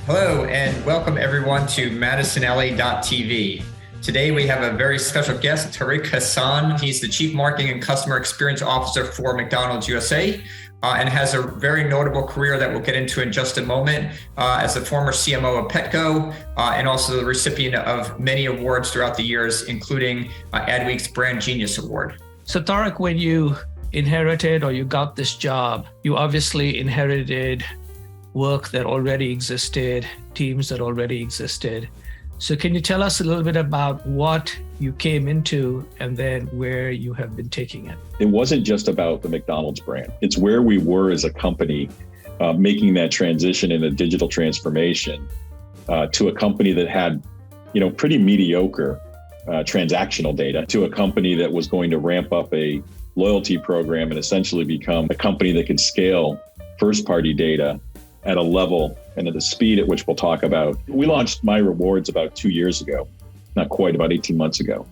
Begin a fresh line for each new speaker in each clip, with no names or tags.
Hello and welcome everyone to MadisonLA.tv. Today we have a very special guest, Tariq Hassan. He's the Chief Marketing and Customer Experience Officer for McDonald's USA and has a very notable career that we'll get into in just a moment as a former CMO of Petco and also the recipient of many awards throughout the years, including Adweek's Brand Genius Award.
So Tariq, when you inherited or you got this job, you obviously inherited work that already existed, teams that already existed. So can you tell us a little bit about what you came into and then where you have been taking it?
It wasn't just about the McDonald's brand. It's where we were as a company making that transition in a digital transformation to a company that had, pretty mediocre transactional data, to a company that was going to ramp up a loyalty program and essentially become a company that could scale first-party data at a level and at the speed at which we'll talk about. We launched My Rewards about 2 years ago, not quite, about 18 months ago.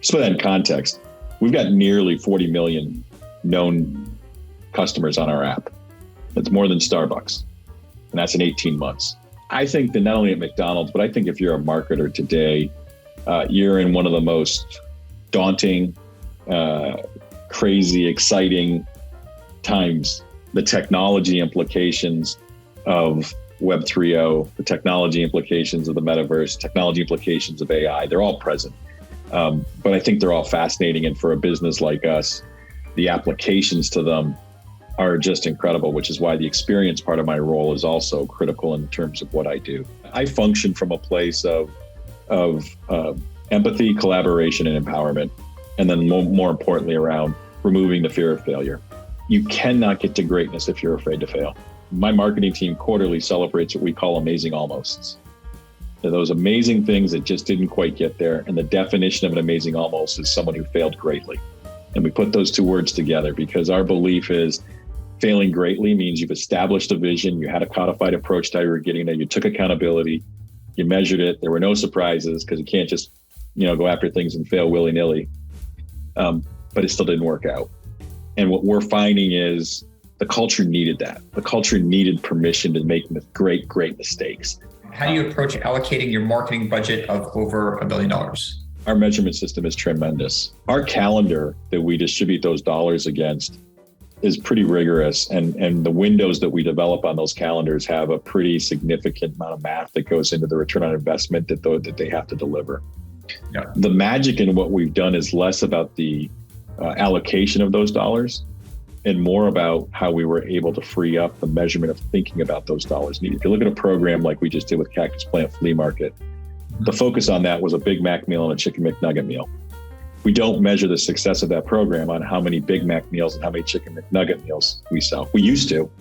Just put that in context, we've got nearly 40 million known customers on our app. That's more than Starbucks, and that's in 18 months. I think that not only at McDonald's, but I think if you're a marketer today, you're in one of the most daunting, crazy, exciting times. The technology implications of Web 3.0, the technology implications of the metaverse, technology implications of AI, they're all present. But I think they're all fascinating. And for a business like us, the applications to them are just incredible, which is why the experience part of my role is also critical in terms of what I do. I function from a place of empathy, collaboration, and empowerment. And then more importantly, around removing the fear of failure. You cannot get to greatness if you're afraid to fail. My marketing team quarterly celebrates what we call amazing almosts. They're those amazing things that just didn't quite get there. And the definition of an amazing almost is someone who failed greatly. And we put those two words together because our belief is failing greatly means you've established a vision, you had a codified approach to how you were getting there, you took accountability, you measured it, there were no surprises because you can't just go after things and fail willy-nilly. But it still didn't work out. And what we're finding is the culture needed that. The culture needed permission to make great mistakes.
How do you approach allocating your marketing budget of over $1 billion?
Our measurement system is tremendous. Our calendar that we distribute those dollars against is pretty rigorous. And the windows that we develop on those calendars have a pretty significant amount of math that goes into the return on investment that they have to deliver. Yeah. The magic in what we've done is less about the allocation of those dollars and more about how we were able to free up the measurement of thinking about those dollars needed. If you look at a program like we just did with Cactus Plant Flea Market, the focus on that was a Big Mac meal and a Chicken McNugget meal. We don't measure the success of that program on how many Big Mac meals and how many Chicken McNugget meals we sell. We used to.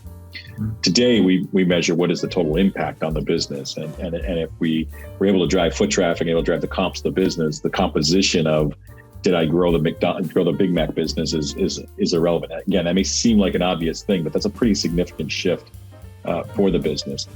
Today, we measure what is the total impact on the business. And if we were able to drive foot traffic, able to drive the comps of the business, the composition of did I grow the Big Mac business is irrelevant. Again, that may seem like an obvious thing, but that's a pretty significant shift for the business.